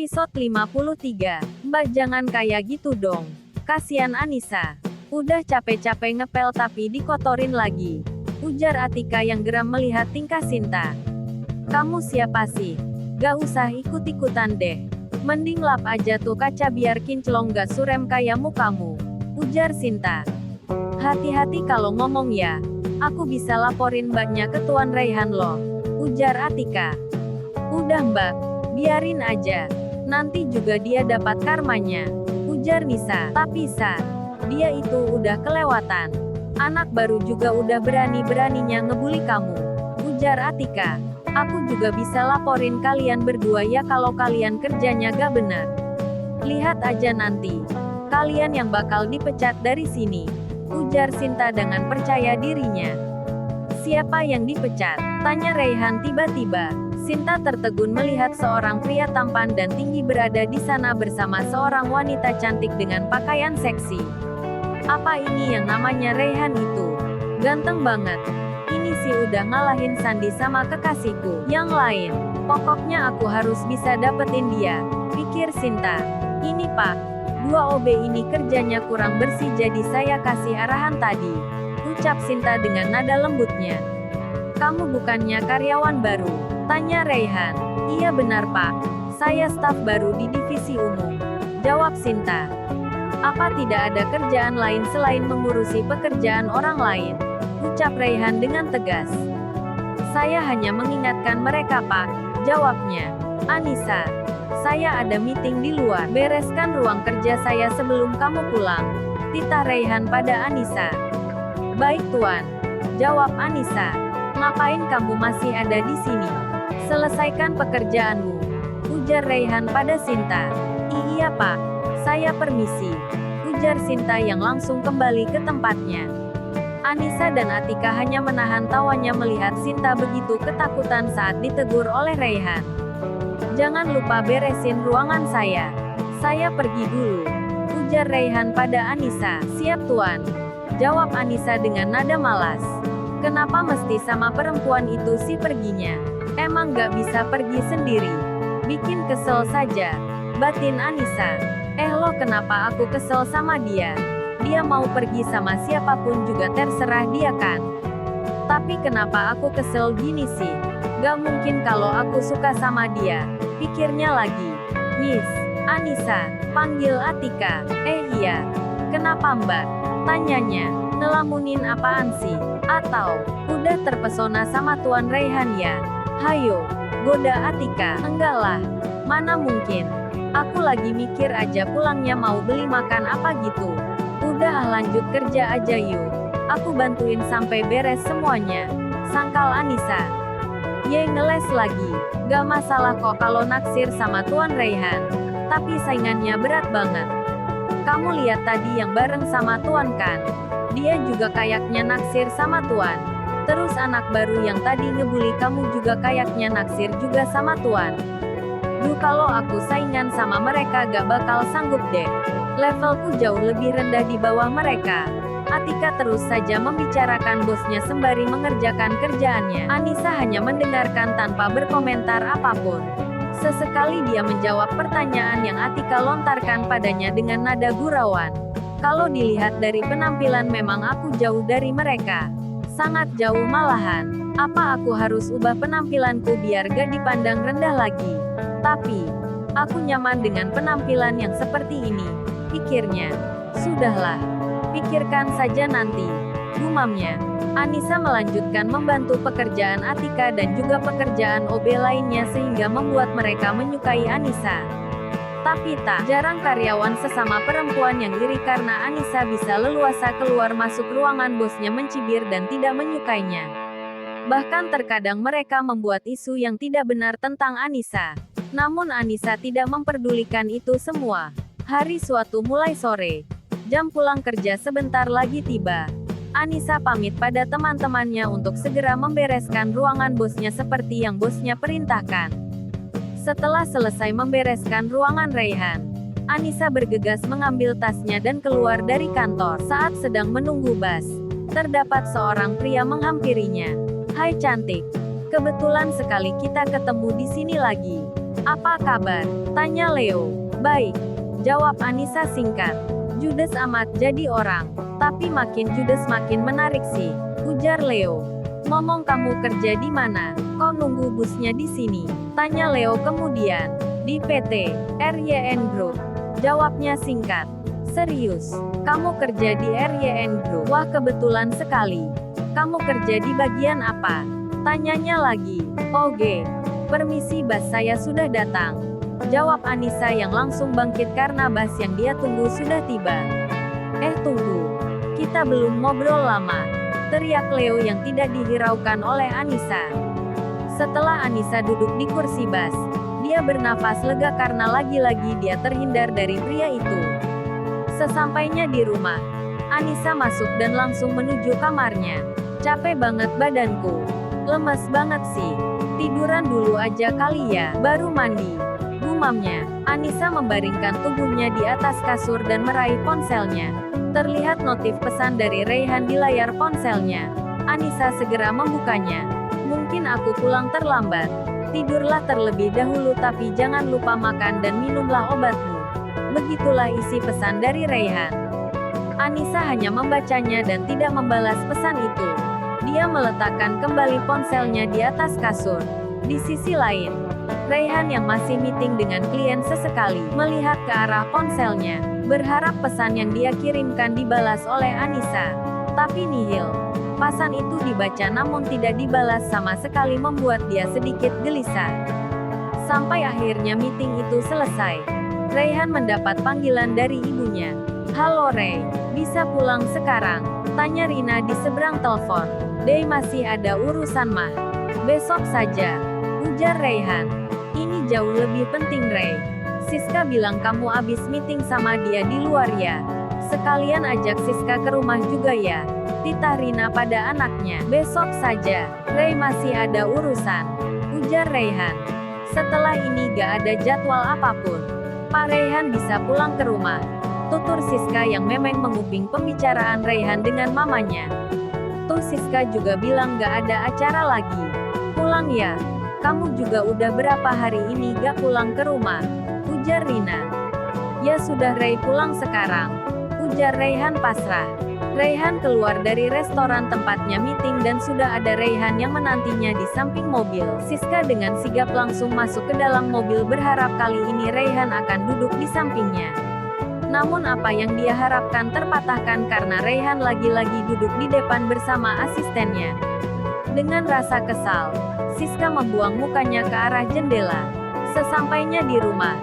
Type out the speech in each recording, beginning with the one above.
Episode 53. Mbak jangan kayak gitu dong. Kasian Anissa. Udah capek-capek ngepel tapi dikotorin lagi. Ujar Atika yang geram melihat tingkah Sinta. Kamu siapa sih? Gak usah ikut-ikutan deh. Mending lap aja tuh kaca biar kinclong gak surem kayak mukamu. Ujar Sinta. Hati-hati kalau ngomong ya. Aku bisa laporin mbaknya ke Tuan Raihan loh. Ujar Atika. Udah mbak. Biarin aja. Nanti juga dia dapat karmanya. Ujar Nisa. Tapi Sa, dia itu udah kelewatan. Anak baru juga udah berani-beraninya ngebully kamu. Ujar Atika. Aku juga bisa laporin kalian berdua ya kalau kalian kerjanya gak bener. Lihat aja nanti. Kalian yang bakal dipecat dari sini. Ujar Sinta dengan percaya dirinya. Siapa yang dipecat? Tanya Raihan tiba-tiba. Sinta tertegun melihat seorang pria tampan dan tinggi berada di sana bersama seorang wanita cantik dengan pakaian seksi. Apa ini yang namanya Raihan itu? Ganteng banget. Ini sih udah ngalahin Sandi sama kekasihku yang lain. Pokoknya aku harus bisa dapetin dia, pikir Sinta. Ini pak, dua OB ini kerjanya kurang bersih jadi saya kasih arahan tadi. Ucap Sinta dengan nada lembutnya. Kamu bukannya karyawan baru? Tanya Raihan. Iya benar pak. Saya staf baru di divisi umum. Jawab Sinta. Apa tidak ada kerjaan lain selain mengurusi pekerjaan orang lain? Ucap Raihan dengan tegas. Saya hanya mengingatkan mereka pak. Jawabnya. Anissa. Saya ada meeting di luar. Bereskan ruang kerja saya sebelum kamu pulang. Titah Raihan pada Anissa. Baik tuan. Jawab Anissa. Ngapain kamu masih ada di sini? Selesaikan pekerjaanmu. Ujar Raihan pada Sinta. Iya pak. Saya permisi. Ujar Sinta yang langsung kembali ke tempatnya. Anissa dan Atika hanya menahan tawanya melihat Sinta begitu ketakutan saat ditegur oleh Raihan. Jangan lupa beresin ruangan saya. Saya pergi dulu. Ujar Raihan pada Anissa. Siap tuan. Jawab Anissa dengan nada malas. Kenapa mesti sama perempuan itu sih perginya? Emang gak bisa pergi sendiri? Bikin kesel saja. Batin Anissa. Loh kenapa aku kesel sama dia? Dia mau pergi sama siapapun juga terserah dia kan? Tapi kenapa aku kesel gini sih? Gak mungkin kalau aku suka sama dia. Pikirnya lagi. Miss Anissa, panggil Atika. Iya. Kenapa mbak? Tanyanya. Ngelamunin apaan sih? Atau, udah terpesona sama Tuan Raihan ya? Hayo, goda Atika. Enggak lah. Mana mungkin. Aku lagi mikir aja pulangnya mau beli makan apa gitu. Udah lanjut kerja aja yuk. Aku bantuin sampai beres semuanya. Sangkal Anissa. Ye ngeles lagi. Gak masalah kok kalau naksir sama Tuan Raihan. Tapi saingannya berat banget. Kamu lihat tadi yang bareng sama Tuan kan? Dia juga kayaknya naksir sama Tuan. Terus anak baru yang tadi ngebully kamu juga kayaknya naksir juga sama Tuan. Duh kalau aku saingan sama mereka gak bakal sanggup deh. Levelku jauh lebih rendah di bawah mereka. Atika terus saja membicarakan bosnya sembari mengerjakan kerjaannya. Anissa hanya mendengarkan tanpa berkomentar apapun. Sesekali dia menjawab pertanyaan yang Atika lontarkan padanya dengan nada gurauan. Kalau dilihat dari penampilan memang aku jauh dari mereka. Sangat jauh malahan. Apa aku harus ubah penampilanku biar gak dipandang rendah lagi? Tapi, aku nyaman dengan penampilan yang seperti ini. Pikirnya. Sudahlah. Pikirkan saja nanti. Gumamnya. Anissa melanjutkan membantu pekerjaan Atika dan juga pekerjaan OB lainnya sehingga membuat mereka menyukai Anissa. Tapi tak jarang karyawan sesama perempuan yang iri karena Anissa bisa leluasa keluar masuk ruangan bosnya mencibir dan tidak menyukainya. Bahkan terkadang mereka membuat isu yang tidak benar tentang Anissa. Namun Anissa tidak memperdulikan itu semua. Hari suatu mulai sore. Jam pulang kerja sebentar lagi tiba. Anissa pamit pada teman-temannya untuk segera membereskan ruangan bosnya seperti yang bosnya perintahkan. Setelah selesai membereskan ruangan Raihan, Anissa bergegas mengambil tasnya dan keluar dari kantor. Saat sedang menunggu bus, terdapat seorang pria menghampirinya. Hai cantik, kebetulan sekali kita ketemu di sini lagi. Apa kabar? Tanya Leo. Baik, jawab Anissa singkat. Judes amat jadi orang. Tapi makin judes makin menarik sih, ujar Leo. Ngomong kamu kerja di mana? Kok nunggu busnya di sini? Tanya Leo kemudian. Di PT RYN Group. Jawabnya singkat. Serius? Kamu kerja di RYN Group? Wah, kebetulan sekali. Kamu kerja di bagian apa? Tanyanya lagi. Oke. Permisi Bas, saya sudah datang. Jawab Anissa yang langsung bangkit karena Bas yang dia tunggu sudah tiba. Tunggu. Kita belum ngobrol lama. Teriak Leo yang tidak dihiraukan oleh Anissa. Setelah Anissa duduk di kursi Bas, dia bernafas lega karena lagi-lagi dia terhindar dari pria itu. Sesampainya di rumah, Anissa masuk dan langsung menuju kamarnya. Capek banget badanku. Lemes banget sih. Tiduran dulu aja kali ya, baru mandi. Gumamnya. Anissa membaringkan tubuhnya di atas kasur dan meraih ponselnya. Terlihat notif pesan dari Reyhan di layar ponselnya. Anissa segera membukanya. Mungkin aku pulang terlambat. Tidurlah terlebih dahulu tapi jangan lupa makan dan minumlah obatmu. Begitulah isi pesan dari Reyhan. Anissa hanya membacanya dan tidak membalas pesan itu. Dia meletakkan kembali ponselnya di atas kasur. Di sisi lain, Reyhan yang masih meeting dengan klien sesekali melihat ke arah ponselnya, berharap pesan yang dia kirimkan dibalas oleh Anissa. Tapi nihil. Pesan itu dibaca namun tidak dibalas sama sekali membuat dia sedikit gelisah. Sampai akhirnya meeting itu selesai. Reyhan mendapat panggilan dari ibunya. Halo Rey, bisa pulang sekarang? Tanya Rina di seberang telepon. Dey masih ada urusan mah. Besok saja, ujar Reyhan. Ini jauh lebih penting Rey. Siska bilang kamu abis meeting sama dia di luar ya. Sekalian ajak Siska ke rumah juga ya. Titah Rina pada anaknya. Besok saja, Rey masih ada urusan, ujar Reyhan. Setelah ini gak ada jadwal apapun. Pak Reyhan bisa pulang ke rumah. Tutur Siska yang memang menguping pembicaraan Reyhan dengan mamanya. Tuh Siska juga bilang gak ada acara lagi. Pulang ya? Kamu juga udah berapa hari ini gak pulang ke rumah? Ujar Rina. Ya sudah Rey pulang sekarang, ujar Reyhan pasrah. Reyhan keluar dari restoran tempatnya meeting dan sudah ada Reyhan yang menantinya di samping mobil. Siska dengan sigap langsung masuk ke dalam mobil berharap kali ini Reyhan akan duduk di sampingnya. Namun apa yang dia harapkan terpatahkan karena Reyhan lagi-lagi duduk di depan bersama asistennya. Dengan rasa kesal, Siska membuang mukanya ke arah jendela. Sesampainya di rumah,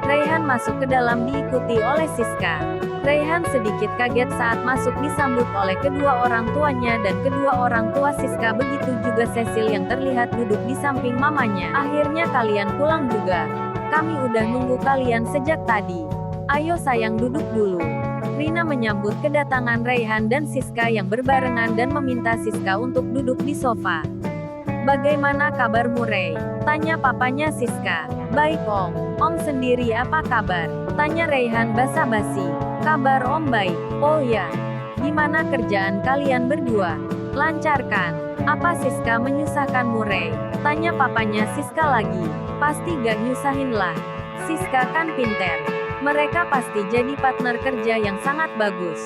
Reyhan masuk ke dalam diikuti oleh Siska. Reyhan sedikit kaget saat masuk disambut oleh kedua orang tuanya dan kedua orang tua Siska, begitu juga Cecil yang terlihat duduk di samping mamanya. Akhirnya kalian pulang juga. Kami udah nunggu kalian sejak tadi. Ayo sayang duduk dulu. Rina menyambut kedatangan Reyhan dan Siska yang berbarengan dan meminta Siska untuk duduk di sofa. Bagaimana kabarmu Rey? Tanya papanya Siska. Baik Om. Om sendiri apa kabar? Tanya Reyhan basa-basi. Kabar Om baik. Oh ya. Gimana kerjaan kalian berdua? Lancar kan? Apa Siska menyusahkanmu Rey? Tanya papanya Siska lagi. Pasti gak nyusahin lah. Siska kan pinter. Mereka pasti jadi partner kerja yang sangat bagus.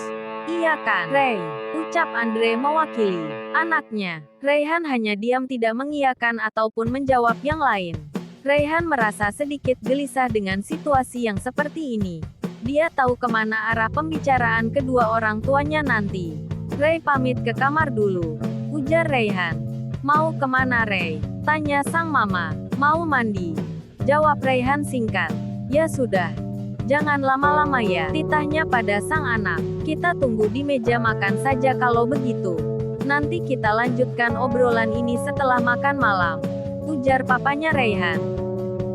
Iya kan Rey? Ucap Andre mewakili anaknya. Reyhan hanya diam tidak mengiyakan ataupun menjawab yang lain. Reyhan merasa sedikit gelisah dengan situasi yang seperti ini. Dia tahu kemana arah pembicaraan kedua orang tuanya nanti. Rey pamit ke kamar dulu, ujar Reyhan. Mau kemana Rey? Tanya sang mama. Mau mandi, jawab Reyhan singkat. Ya sudah. Jangan lama-lama ya, titahnya pada sang anak. Kita tunggu di meja makan saja kalau begitu. Nanti kita lanjutkan obrolan ini setelah makan malam, ujar papanya Reyhan.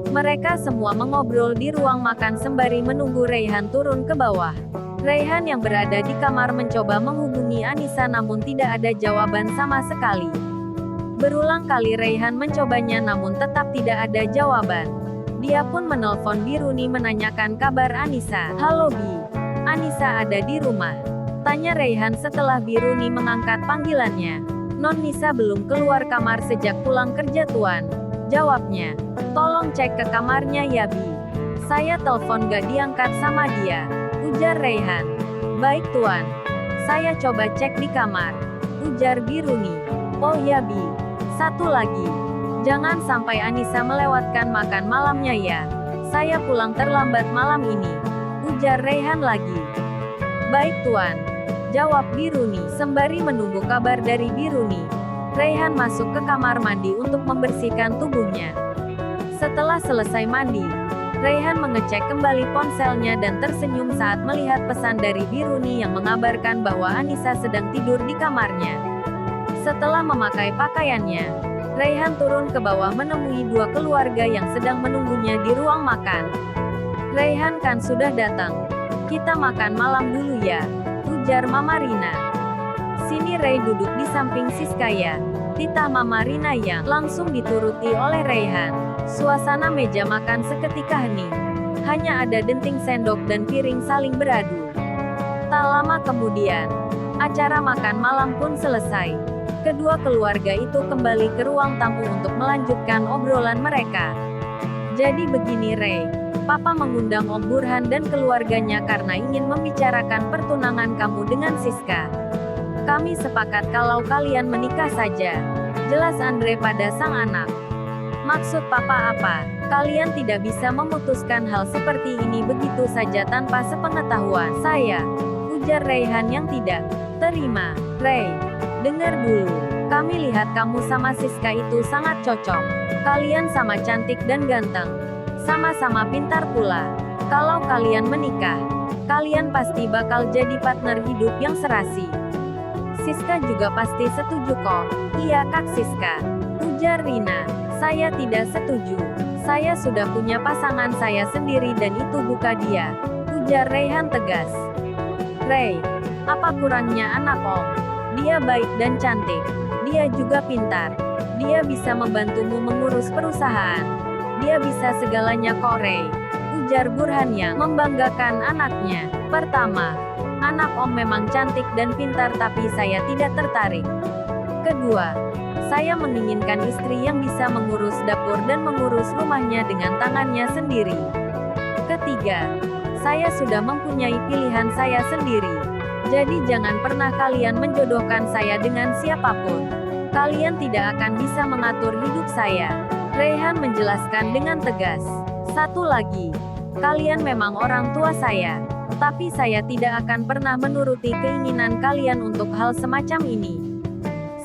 Mereka semua mengobrol di ruang makan sembari menunggu Reyhan turun ke bawah. Reyhan yang berada di kamar mencoba menghubungi Anissa namun tidak ada jawaban sama sekali. Berulang kali Reyhan mencobanya namun tetap tidak ada jawaban. Dia pun menelpon Biruni menanyakan kabar Anissa. Halo Bi, Anissa ada di rumah? Tanya Reyhan setelah Biruni mengangkat panggilannya. Non Nisa belum keluar kamar sejak pulang kerja Tuan. Jawabnya. Tolong cek ke kamarnya ya Bi. Saya telepon gak diangkat sama dia. Ujar Raihan. Baik Tuan. Saya coba cek di kamar. Ujar Biruni. Oh ya Bi. Satu lagi. Jangan sampai Anissa melewatkan makan malamnya ya. Saya pulang terlambat malam ini. Ujar Raihan lagi. Baik Tuan. Jawab Biruni sembari menunggu kabar dari Biruni. Raihan masuk ke kamar mandi untuk membersihkan tubuhnya. Setelah selesai mandi, Raihan mengecek kembali ponselnya dan tersenyum saat melihat pesan dari Biruni yang mengabarkan bahwa Anissa sedang tidur di kamarnya. Setelah memakai pakaiannya, Raihan turun ke bawah menemui dua keluarga yang sedang menunggunya di ruang makan. Raihan kan sudah datang. Kita makan malam dulu ya, ujar Mama Rina. Sini Ray duduk di samping Siska ya. Titah Mama Rina yang langsung dituruti oleh Raihan. Suasana meja makan seketika hening. Hanya ada denting sendok dan piring saling beradu. Tak lama kemudian, acara makan malam pun selesai. Kedua keluarga itu kembali ke ruang tamu untuk melanjutkan obrolan mereka. Jadi begini Ray, Papa mengundang Om Burhan dan keluarganya karena ingin membicarakan pertunangan kamu dengan Siska. Kami sepakat kalau kalian menikah saja. Jelas Andre pada sang anak. Maksud Papa apa? Kalian tidak bisa memutuskan hal seperti ini begitu saja tanpa sepengetahuan saya. Ujar Raihan yang tidak terima. Ray, dengar dulu. Kami lihat kamu sama Siska itu sangat cocok. Kalian sama cantik dan ganteng. Sama-sama pintar pula. Kalau kalian menikah, kalian pasti bakal jadi partner hidup yang serasi. Siska juga pasti setuju kok. Iya Kak Siska. Ujar Rina. Saya tidak setuju. Saya sudah punya pasangan saya sendiri dan itu bukan dia. Ujar Raihan tegas. Ray, apa kurangnya anak Om? Dia baik dan cantik. Dia juga pintar. Dia bisa membantumu mengurus perusahaan. Dia bisa segalanya kok Ray. Ujar Burhan yang membanggakan anaknya. Pertama, anak Om memang cantik dan pintar tapi saya tidak tertarik. Kedua, saya menginginkan istri yang bisa mengurus dapur dan mengurus rumahnya dengan tangannya sendiri. Ketiga, saya sudah mempunyai pilihan saya sendiri. Jadi jangan pernah kalian menjodohkan saya dengan siapapun. Kalian tidak akan bisa mengatur hidup saya. Raihan menjelaskan dengan tegas. Satu lagi, kalian memang orang tua saya. Tapi saya tidak akan pernah menuruti keinginan kalian untuk hal semacam ini.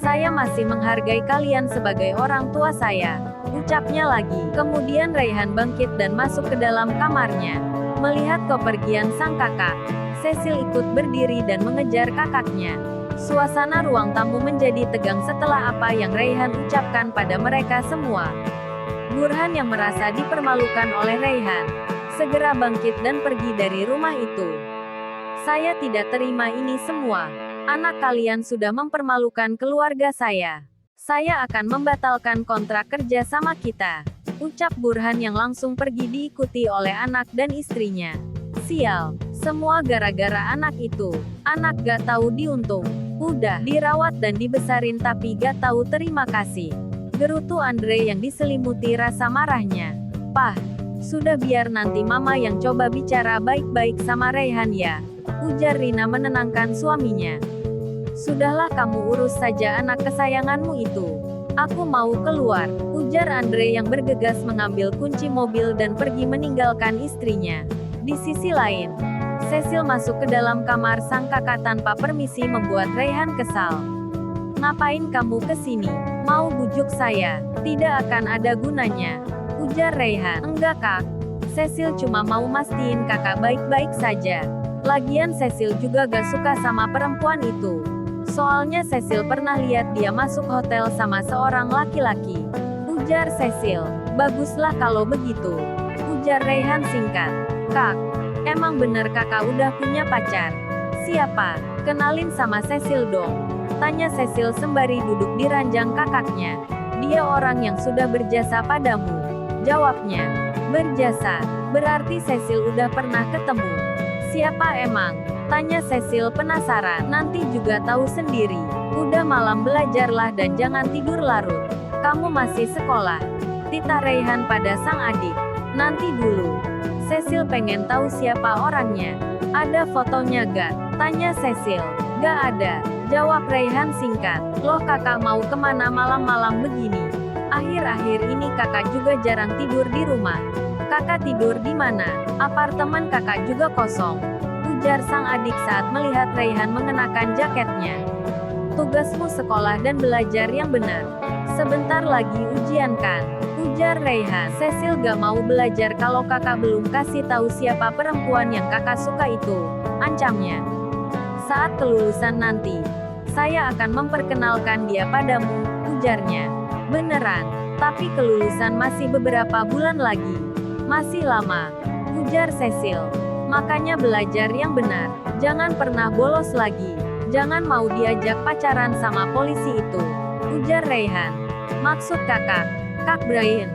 Saya masih menghargai kalian sebagai orang tua saya. Ucapnya lagi. Kemudian Raihan bangkit dan masuk ke dalam kamarnya. Melihat kepergian sang kakak, Cecil ikut berdiri dan mengejar kakaknya. Suasana ruang tamu menjadi tegang setelah apa yang Raihan ucapkan pada mereka semua. Burhan yang merasa dipermalukan oleh Raihan, segera bangkit dan pergi dari rumah itu. Saya tidak terima ini semua. Anak kalian sudah mempermalukan keluarga saya. Saya akan membatalkan kontrak kerja sama kita. Ucap Burhan yang langsung pergi diikuti oleh anak dan istrinya. Sial, semua gara-gara anak itu. Anak gak tahu diuntung. Udah dirawat dan dibesarin tapi gak tahu terima kasih. Gerutu Andre yang diselimuti rasa marahnya. Pah, sudah biar nanti mama yang coba bicara baik-baik sama Raihan ya. Ujar Rina menenangkan suaminya. Sudahlah kamu urus saja anak kesayanganmu itu. Aku mau keluar, ujar Andre yang bergegas mengambil kunci mobil dan pergi meninggalkan istrinya. Di sisi lain, Cecil masuk ke dalam kamar sang kakak tanpa permisi membuat Raihan kesal. Ngapain kamu kesini? Mau bujuk saya? Tidak akan ada gunanya. Ujar Raihan. Enggak kak. Cecil cuma mau mastiin kakak baik-baik saja. Lagian Cecil juga gak suka sama perempuan itu. Soalnya Cecil pernah lihat dia masuk hotel sama seorang laki-laki. Ujar Cecil. Baguslah kalau begitu. Ujar Raihan singkat. Kak, emang bener kakak udah punya pacar? Siapa? Kenalin sama Cecil dong. Tanya Cecil sembari duduk di ranjang kakaknya. Dia orang yang sudah berjasa padamu. Jawabnya. Berjasa. Berarti Cecil udah pernah ketemu. Siapa emang? Tanya Cecil penasaran. Nanti juga tahu sendiri. Udah malam belajarlah dan jangan tidur larut. Kamu masih sekolah. Tita Raihan pada sang adik. Nanti dulu. Cecil pengen tahu siapa orangnya. Ada fotonya gak? Tanya Cecil. Gak ada. Jawab Raihan singkat. Loh kakak mau kemana malam-malam begini? Akhir-akhir ini kakak juga jarang tidur di rumah. Kakak tidur di mana? Apartemen kakak juga kosong. Ujar sang adik saat melihat Raihan mengenakan jaketnya. Tugasmu sekolah dan belajar yang benar. Sebentar lagi ujian kan? Ujar Raihan. Cecil gak mau belajar kalau kakak belum kasih tahu siapa perempuan yang kakak suka itu. Ancamnya. Saat kelulusan nanti, saya akan memperkenalkan dia padamu, ujarnya. Beneran, tapi kelulusan masih beberapa bulan lagi. Masih lama, ujar Cecil. Makanya belajar yang benar. Jangan pernah bolos lagi. Jangan mau diajak pacaran sama polisi itu. Ujar Raihan. Maksud kakak, Kak Brian.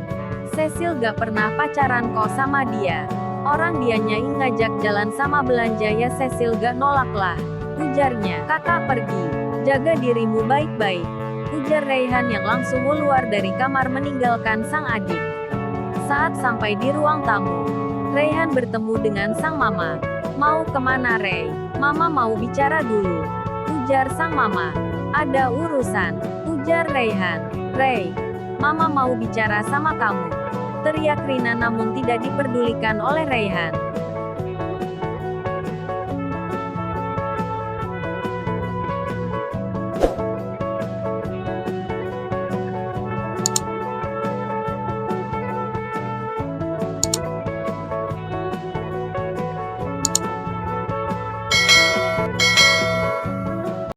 Cecil gak pernah pacaran kok sama dia. Orang dianya ngajak jalan sama belanja ya Cecil gak nolak lah. Ujarnya. Kakak pergi. Jaga dirimu baik-baik. Ujar Raihan yang langsung keluar dari kamar meninggalkan sang adik. Saat sampai di ruang tamu, Raihan bertemu dengan sang mama. Mau kemana Ray? Mama mau bicara dulu. Ujar sang mama. Ada urusan. Ujar Raihan. Ray, mama mau bicara sama kamu. Teriak Rina namun tidak diperdulikan oleh Raihan.